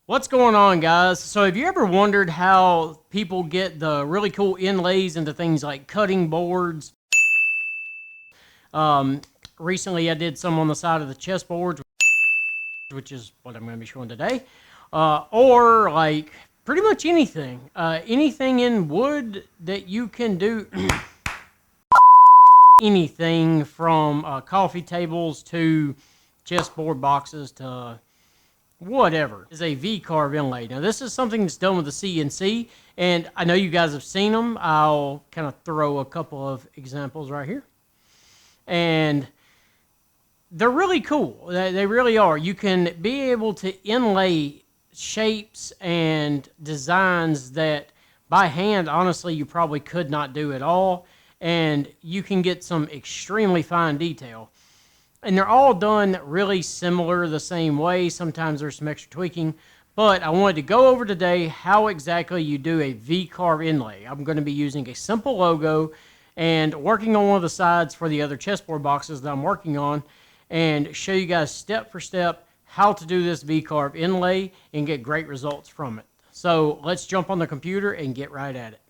What's going on, guys? So have you ever wondered how people get the really cool inlays into things like cutting boards? Recently I did some on the side of the chessboards, which is what I'm going to be showing today. Or like pretty much anything. Anything in wood that you can do. Anything from coffee tables to chessboard boxes to whatever is a VCarve inlay. Now this is something that's done with the CNC, and I know you guys have seen them. I'll kind of throw a couple of examples right here. And they're really cool. They really are. You can be able to inlay shapes and designs that by hand, honestly, you probably could not do at all. And you can get some extremely fine detail. And they're all done really similar, the same way. Sometimes there's some extra tweaking. But I wanted to go over today how exactly you do a VCarve inlay. I'm going to be using a simple logo and working on one of the sides for the other chessboard boxes that I'm working on, and show you guys step for step how to do this VCarve inlay and get great results from it. So let's jump on the computer and get right at it.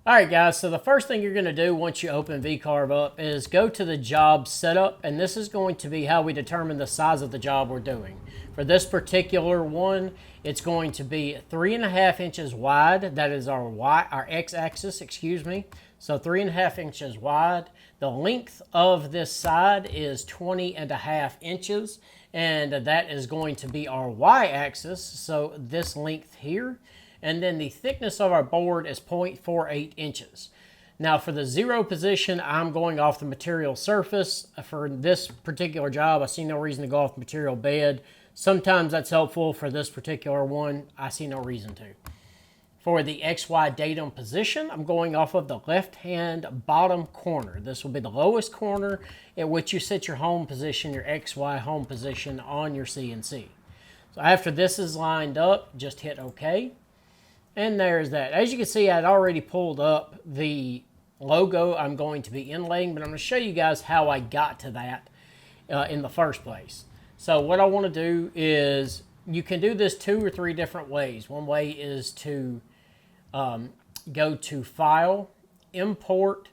Alright guys, so the first thing you're going to do once you open VCarve up is go to the job setup, and this is going to be how we determine the size of the job we're doing. For this particular one, it's going to be 3.5 inches wide. That is our x-axis, excuse me. So 3.5 inches wide. The length of this side is 20.5 inches, and that is going to be our y-axis, so this length here. And then the thickness of our board is 0.48 inches. Now for the zero position, I'm going off the material surface. For this particular job, I see no reason to go off the material bed. Sometimes that's helpful. For this particular one, I see no reason to. For the XY datum position, I'm going off of the left-hand bottom corner. This will be the lowest corner at which you set your home position, your XY home position on your CNC. So after this is lined up, just hit OK. And there's that. As you can see, I'd already pulled up the logo I'm going to be inlaying, but I'm going to show you guys how I got to that in the first place. So what I want to do is, you can do this 2 or 3 different ways. One way is to go to File, Import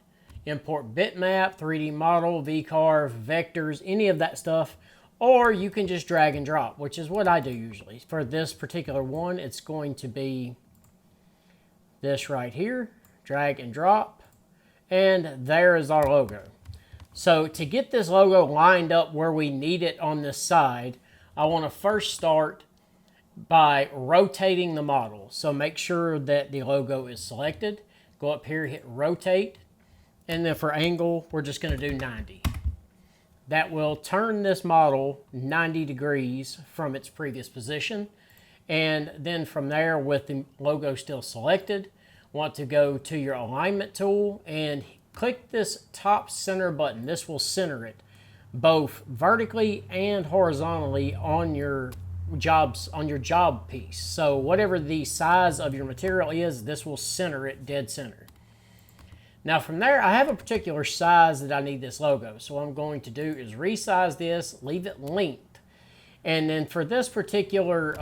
Bitmap, 3D Model, VCarve, Vectors, any of that stuff. Or you can just drag and drop, which is what I do usually. For this particular one, it's going to be this right here, drag and drop, and there is our logo. So to get this logo lined up where we need it on this side, I want to first start by rotating the model. So make sure that the logo is selected. Go up here, hit rotate, and then for angle, we're just going to do 90. That will turn this model 90 degrees from its previous position. And then from there, with the logo still selected, want to go to your alignment tool and click this top center button. This will center it both vertically and horizontally on your job piece. So whatever the size of your material is, this will center it dead center. Now from there, I have a particular size that I need this logo. So what I'm going to do is resize this, leave it linked. And then for this particular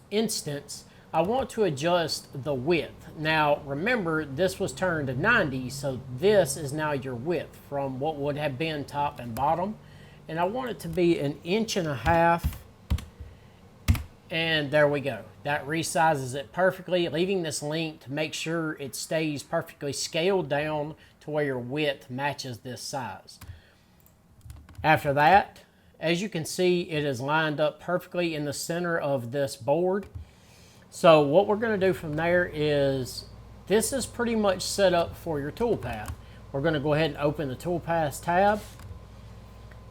instance, I want to adjust the width. Now remember, this was turned to 90, so this is now your width from what would have been top and bottom. And I want it to be 1.5 inches. And there we go. That resizes it perfectly, leaving this linked to make sure it stays perfectly scaled down to where your width matches this size. After that, as you can see, it is lined up perfectly in the center of this board. So what we're going to do from there is, this is pretty much set up for your Toolpath. We're going to go ahead and open the Toolpath tab.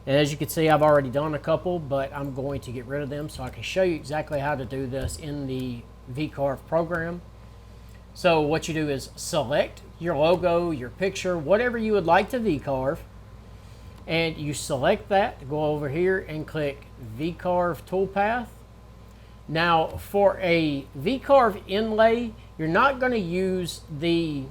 And as you can see, I've already done a couple, but I'm going to get rid of them so I can show you exactly how to do this in the VCarve program. So what you do is select your logo, your picture, whatever you would like to VCarve. And you select that, go over here and click VCarve Toolpath. Now for a VCarve inlay, you're not going to use the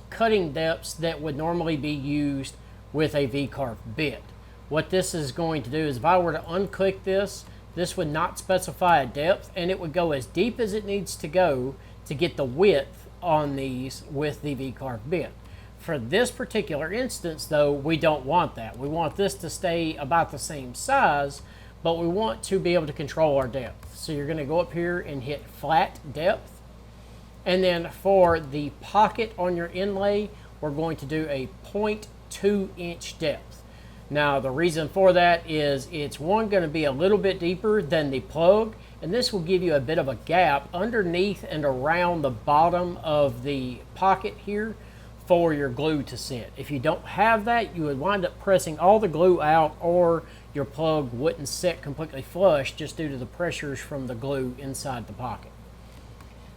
cutting depths that would normally be used with a VCarve bit. What this is going to do is, if I were to unclick this, This would not specify a depth, and it would go as deep as it needs to go to get the width on these with the VCarve bit. For this particular instance, though, we don't want that. We want this to stay about the same size, but we want to be able to control our depth. So you're going to go up here and hit flat depth. And then for the pocket on your inlay, we're going to do a 0.2 inch depth. Now, the reason for that is it's going to be a little bit deeper than the plug, and this will give you a bit of a gap underneath and around the bottom of the pocket here for your glue to sit. If you don't have that, you would wind up pressing all the glue out, or your plug wouldn't sit completely flush just due to the pressures from the glue inside the pocket.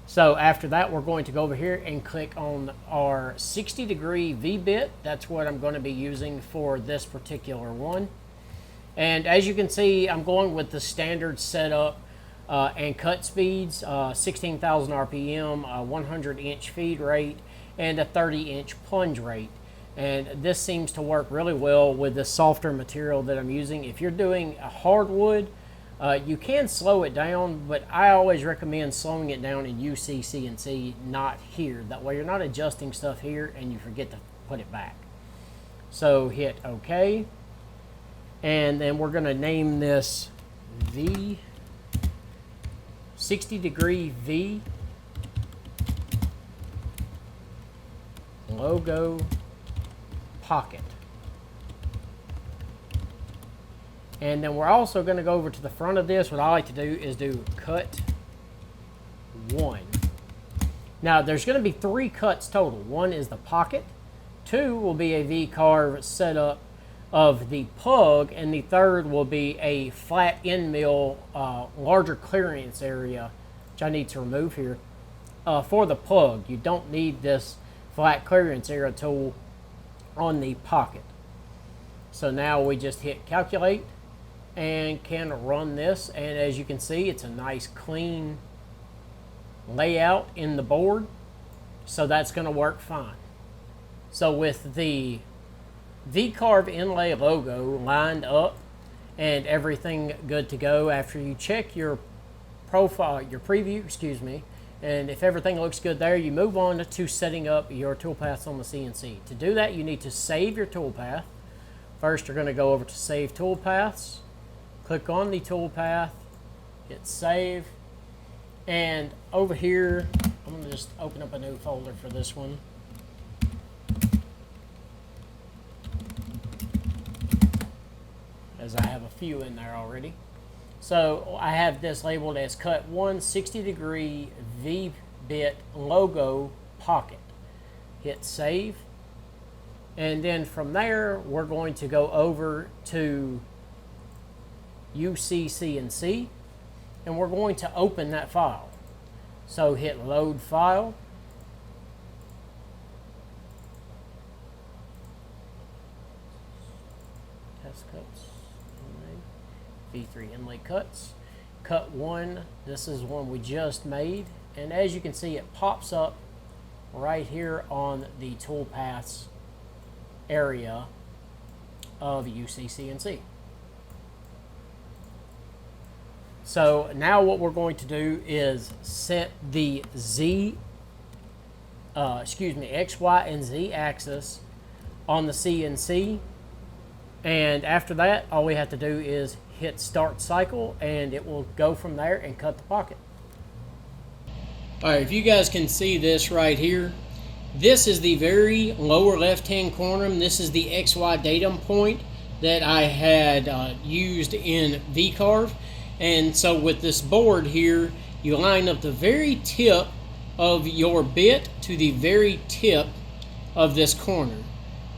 So after that, we're going to go over here and click on our 60-degree V-bit. That's what I'm going to be using for this particular one. And as you can see, I'm going with the standard setup and cut speeds, 16,000 RPM, 100-inch feed rate, and a 30-inch plunge rate. And this seems to work really well with the softer material that I'm using. If you're doing a hardwood, you can slow it down, but I always recommend slowing it down in UCCNC, not here. That way you're not adjusting stuff here and you forget to put it back. So hit OK. And then we're going to name this V 60-degree V logo pocket. And then we're also going to go over to the front of this. What I like to do is do cut 1. Now there's going to be 3 cuts total. 1 is the pocket, 2 will be a VCarve setup of the plug, and the 3rd will be a flat end mill, larger clearance area, which I need to remove here, for the plug. You don't need this flat clearance area tool on the pocket. So now we just hit calculate and can run this, and as you can see, it's a nice clean layout in the board, so that's going to work fine. So with the VCarve Inlay logo lined up and everything good to go, after you check your profile, your preview, excuse me, and if everything looks good there, you move on to setting up your toolpaths on the CNC. To do that, you need to save your toolpath. First, you're going to go over to Save Toolpaths, click on the toolpath, hit Save, and over here, I'm going to just open up a new folder for this one. As I have a few in there already. So I have this labeled as Cut 1 60-degree V-bit logo pocket. Hit Save. And then from there, we're going to go over to UCCNC, and we're going to open that file. So hit Load File. Test cuts. V3 inlay cuts. Cut 1, this is one we just made, and as you can see, it pops up right here on the toolpaths area of UCCNC. So now what we're going to do is set the X, Y, and Z axis on the CNC, and after that, all we have to do is hit Start Cycle, and it will go from there and cut the pocket. Alright, if you guys can see this right here, this is the very lower left-hand corner, and this is the XY datum point that I had used in VCarve. And so with this board here, you line up the very tip of your bit to the very tip of this corner.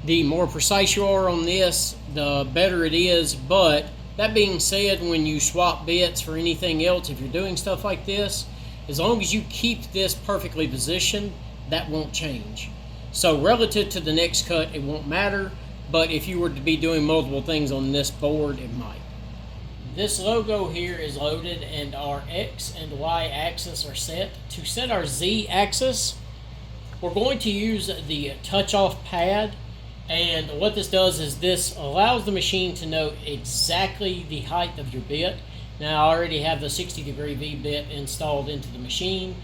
The more precise you are on this, the better it is, but that being said, when you swap bits for anything else, if you're doing stuff like this, as long as you keep this perfectly positioned, that won't change. So relative to the next cut, it won't matter, but if you were to be doing multiple things on this board, it might. This logo here is loaded and our X and Y axis are set. To set our Z axis, we're going to use the touch-off pad, and what this does is this allows the machine to know exactly the height of your bit. Now I already have the 60-degree V-bit installed into the machine.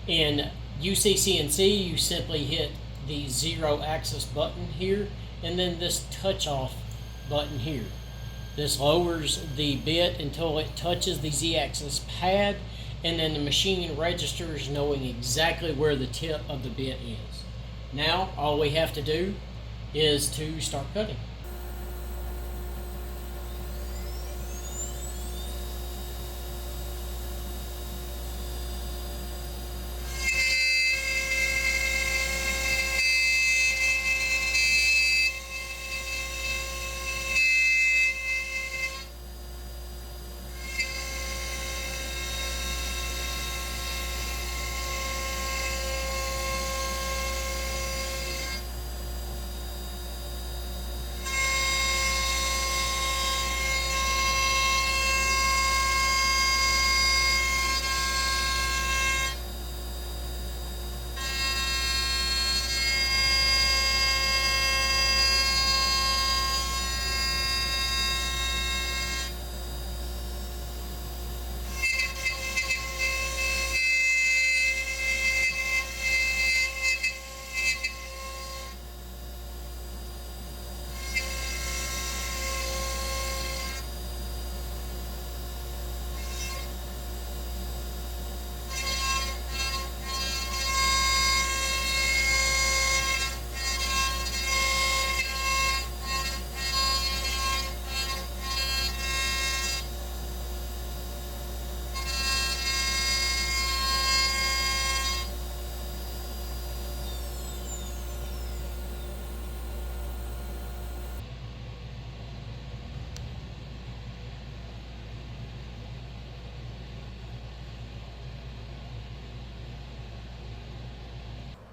In UCCNC, you simply hit the 0-axis button here, and then this touch-off button here. This lowers the bit until it touches the Z-axis pad, and then the machine registers knowing exactly where the tip of the bit is. Now all we have to do is to start cutting.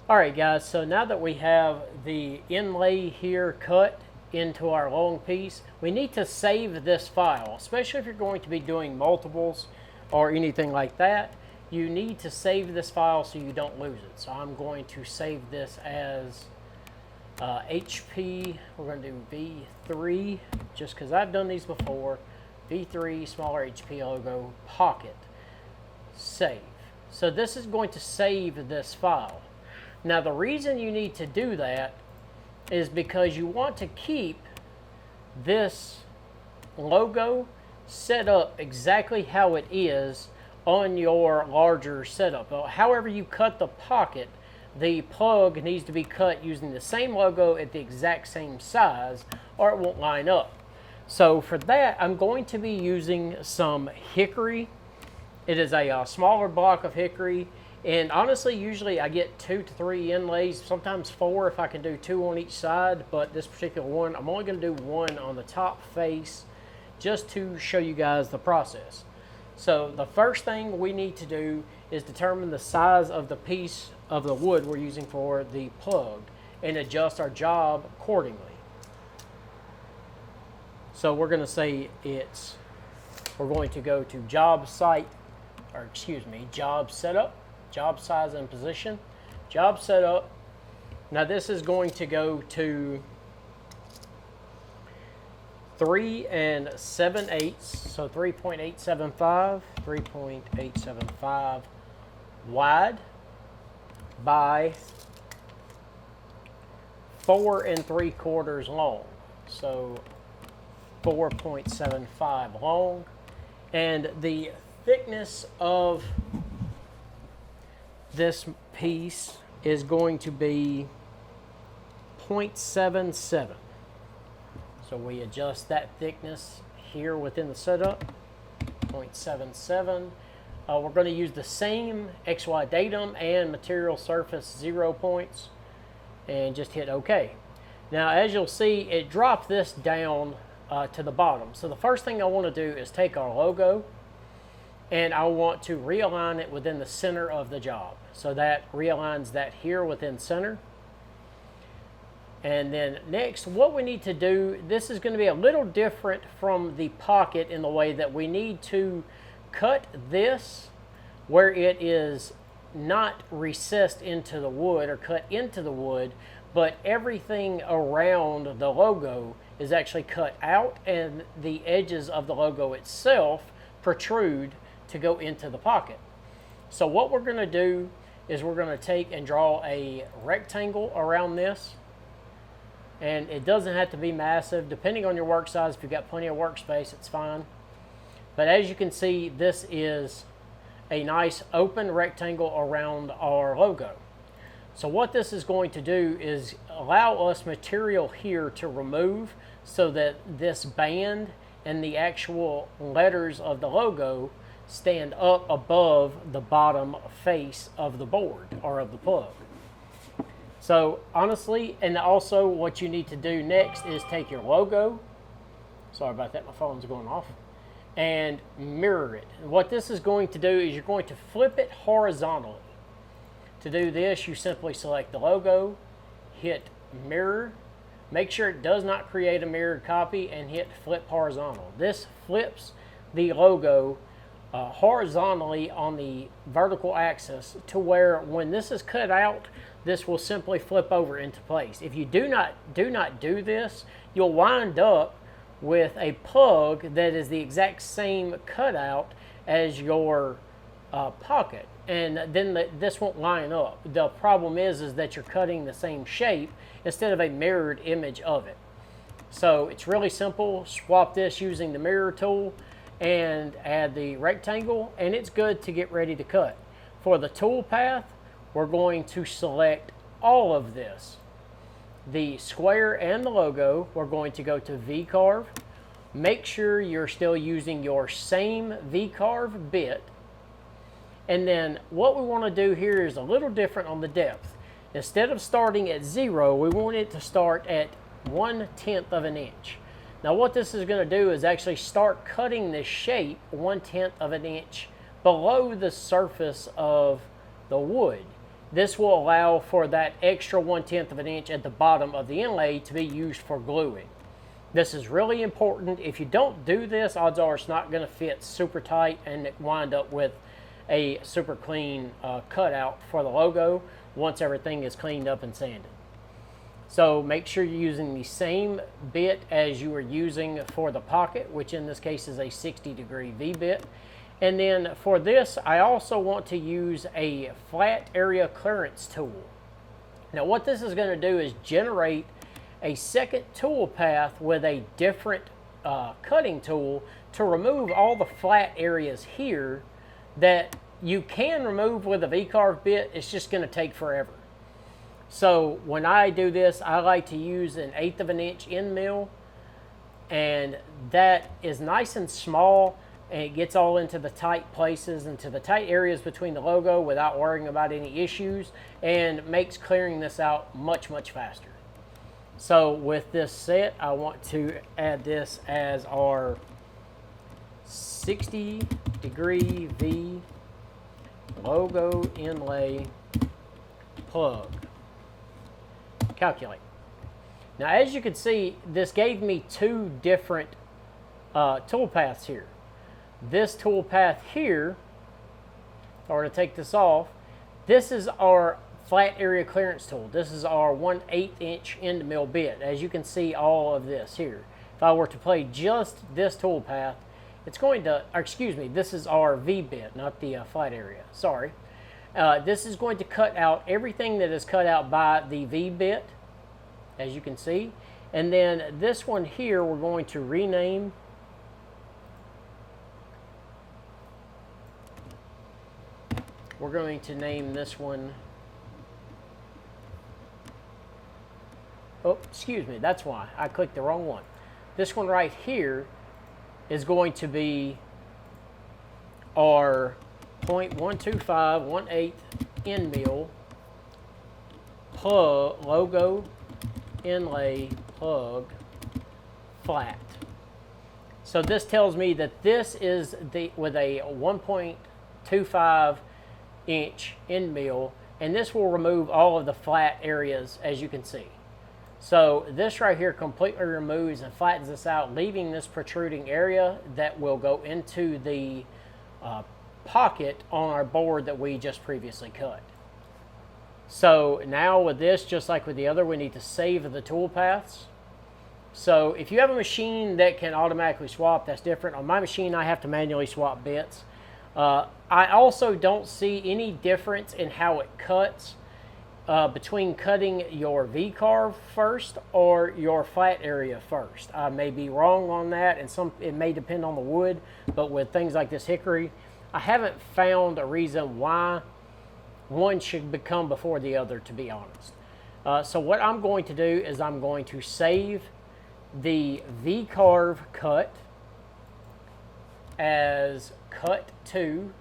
Alright guys, so now that we have the inlay here cut into our long piece, we need to save this file, especially if you're going to be doing multiples or anything like that. You need to save this file so you don't lose it. So I'm going to save this as HP, we're going to do V3, just because I've done these before, V3, smaller HP logo, pocket, save. So this is going to save this file. Now the reason you need to do that is because you want to keep this logo set up exactly how it is on your larger setup. However you cut the pocket, the plug needs to be cut using the same logo at the exact same size or it won't line up. So for that, I'm going to be using some hickory. It is a smaller block of hickory. And honestly, usually I get 2 to 3 inlays, sometimes 4 if I can do 2 on each side. But this particular one, I'm only going to do 1 on the top face just to show you guys the process. So the first thing we need to do is determine the size of the piece of the wood we're using for the plug and adjust our job accordingly. So we're going to say we're going to go to job setup, job size and position, job setup. Now this is going to go to 3 7/8, so 3.875 wide by 4 3/4 long, so 4.75 long, and the thickness of this piece is going to be 0.77. So we adjust that thickness here within the setup, 0.77. We're going to use the same XY datum and material surface 0 points and just hit OK. Now as you'll see, it dropped this down to the bottom. So the first thing I want to do is take our logo and I want to realign it within the center of the job. So that realigns that here within center. And then next, what we need to do, this is going to be a little different from the pocket in the way that we need to cut this where it is not recessed into the wood or cut into the wood, but everything around the logo is actually cut out and the edges of the logo itself protrude to go into the pocket. So what we're going to do is we're going to take and draw a rectangle around this. And it doesn't have to be massive. Depending on your work size, if you've got plenty of workspace, it's fine. But as you can see, this is a nice open rectangle around our logo. So what this is going to do is allow us material here to remove so that this band and the actual letters of the logo stand up above the bottom face of the board or of the plug. So honestly, and also what you need to do next is take your logo, sorry about that, my phone's going off, and mirror it. And what this is going to do is you're going to flip it horizontally. To do this, you simply select the logo, hit mirror, make sure it does not create a mirrored copy, and hit flip horizontal. This flips the logo horizontally on the vertical axis to where when this is cut out, this will simply flip over into place. If you do not do this, you'll wind up with a plug that is the exact same cutout as your pocket, and then this won't line up. The problem is that you're cutting the same shape instead of a mirrored image of it. So it's really simple. Swap this using the mirror tool and add the rectangle, and it's good to get ready to cut. For the tool path, we're going to select all of this. The square and the logo, we're going to go to VCarve. Make sure you're still using your same VCarve bit. And then what we want to do here is a little different on the depth. Instead of starting at 0, we want it to start at 1/10 of an inch. Now what this is going to do is actually start cutting this shape 1/10 of an inch below the surface of the wood. This will allow for that extra 1/10 of an inch at the bottom of the inlay to be used for gluing. This is really important. If you don't do this, odds are it's not going to fit super tight and wind up with a super clean cutout for the logo once everything is cleaned up and sanded. So make sure you're using the same bit as you were using for the pocket, which in this case is a 60-degree V bit. And then for this, I also want to use a flat area clearance tool. Now what this is going to do is generate a second tool path with a different cutting tool to remove all the flat areas here that you can remove with a VCarve bit. It's just going to take forever. So when I do this, I like to use an 1/8 of an inch end mill, and that is nice and small, and it gets all into the tight places, into the tight areas between the logo without worrying about any issues, and makes clearing this out much, much faster. So with this set, I want to add this as our 60-degree V logo inlay plug. Calculate. Now as you can see, this gave me two different tool paths here. This tool path here, if I were to take this off, this is our flat area clearance tool. This is our 1/8 inch end mill bit. As you can see all of this here. If I were to play just this tool path, it's going to, or excuse me, this is our V bit, not the flat area, sorry. This is going to cut out everything that is cut out by the V bit, as you can see. And then this one here, we're going to rename. We're going to name this one, oh, excuse me, that's why I clicked the wrong one. This one right here is going to be our 0.125 1/8 end mill plug logo inlay plug flat. So this tells me that this is with a 1.25 inch end mill, and this will remove all of the flat areas, as you can see. So this right here completely removes and flattens this out, leaving this protruding area that will go into the pocket on our board that we just previously cut. So now with this, just like with the other, we need to save the tool paths. So if you have a machine that can automatically swap, that's different. On my machine, I have to manually swap bits. I also don't see any difference in how it cuts between cutting your VCarve first or your flat area first. I may be wrong on that, and it may depend on the wood, but with things like this hickory, I haven't found a reason why one should come before the other, to be honest. So what I'm going to do is I'm going to save the VCarve cut as cut 2,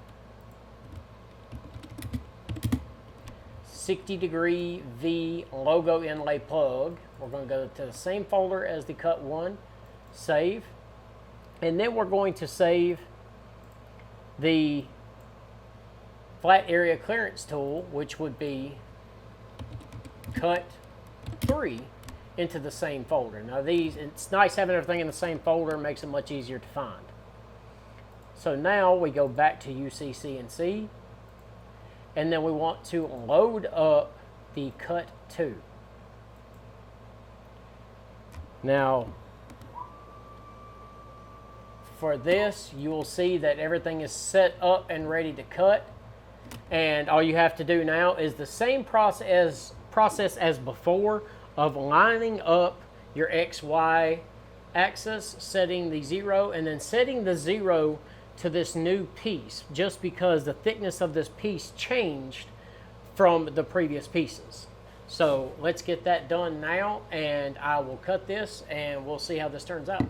60-degree V logo inlay plug. We're going to go to the same folder as the cut 1, save, and then we're going to save the flat area clearance tool, which would be cut 3, into the same folder. Now it's nice having everything in the same folder, makes it much easier to find. So now we go back to UCCNC, and then we want to load up the cut 2. Now, for this, you will see that everything is set up and ready to cut, and all you have to do now is the same process as before of lining up your XY axis, setting the 0, and then setting the 0 to this new piece, just because the thickness of this piece changed from the previous pieces. So let's get that done now, and I will cut this and we'll see how this turns out.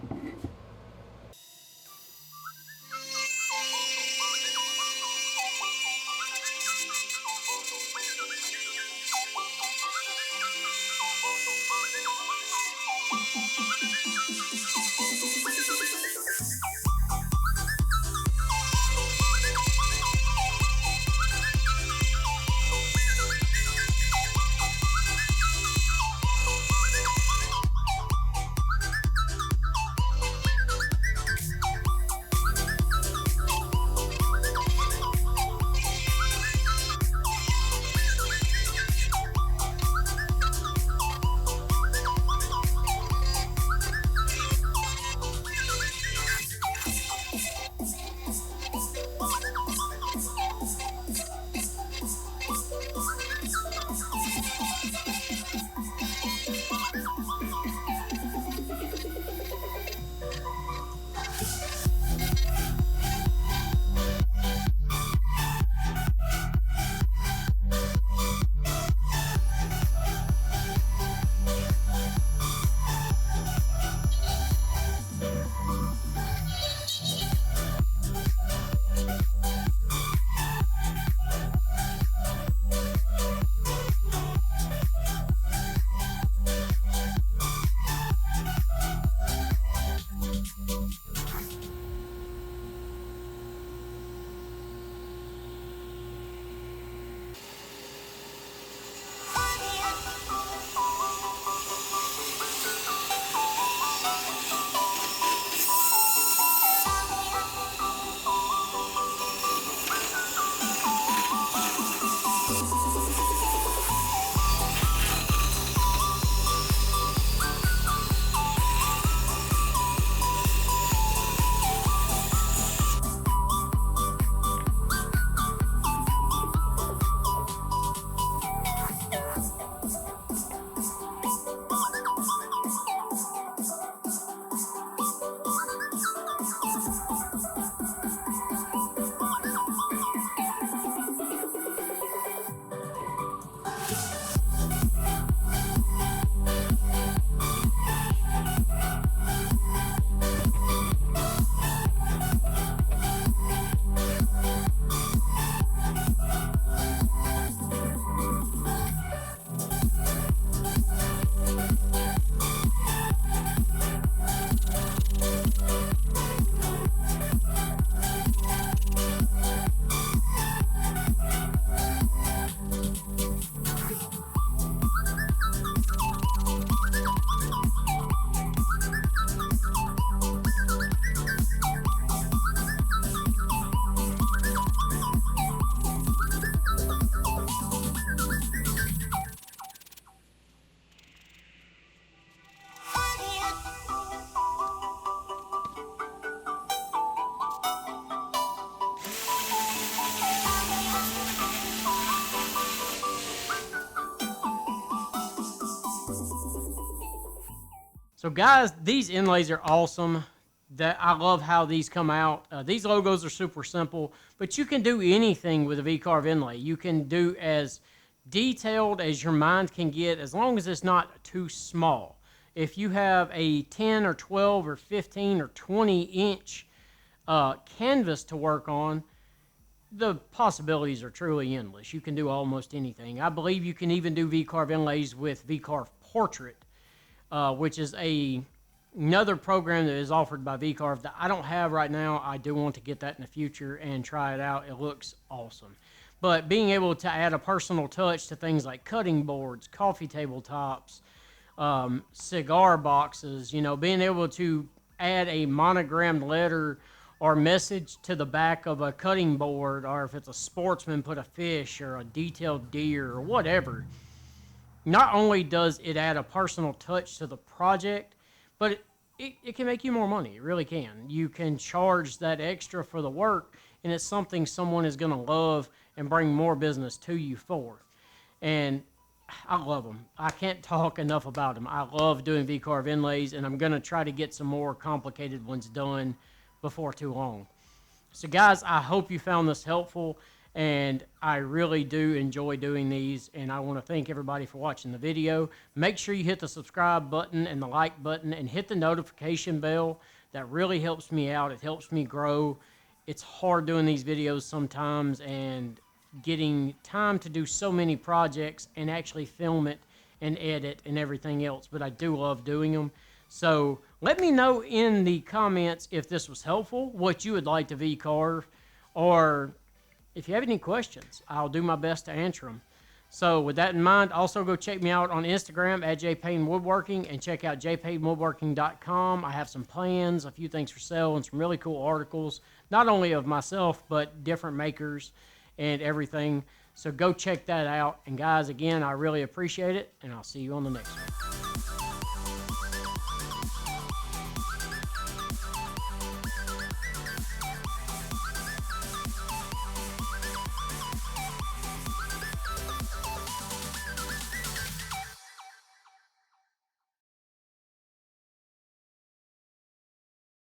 So guys, these inlays are awesome. I love how these come out. These logos are super simple, but you can do anything with a VCarve inlay. You can do as detailed as your mind can get, as long as it's not too small. If you have a 10 or 12 or 15 or 20 inch canvas to work on, the possibilities are truly endless. You can do almost anything. I believe you can even do VCarve inlays with VCarve Portrait, which is another program that is offered by VCarve that I don't have right now. I do want to get that in the future and try it out. It looks awesome. But being able to add a personal touch to things like cutting boards, coffee table tops, cigar boxes, you know, being able to add a monogrammed letter or message to the back of a cutting board, or if it's a sportsman, put a fish or a detailed deer or whatever. Not only does it add a personal touch to the project, but it can make you more money. It really can. You can charge that extra for the work, and it's something someone is going to love and bring more business to you for. And I love them. I can't talk enough about them. I love doing VCarve inlays, and I'm going to try to get some more complicated ones done before too long. So guys, I hope you found this helpful, and I really do enjoy doing these, and I want to thank everybody for watching the video. Make sure you hit the subscribe button and the like button and hit the notification bell. That really helps me out. It helps me grow. It's hard doing these videos sometimes and getting time to do so many projects and actually film it and edit and everything else, but I do love doing them. So let me know in the comments if this was helpful, what you would like to VCarve, or if you have any questions. I'll do my best to answer them. So with that in mind, also go check me out on Instagram at jpaynewoodworking and check out jpaynewoodworking.com. I have some plans, a few things for sale, and some really cool articles, not only of myself, but different makers and everything. So go check that out. And guys, again, I really appreciate it, and I'll see you on the next one.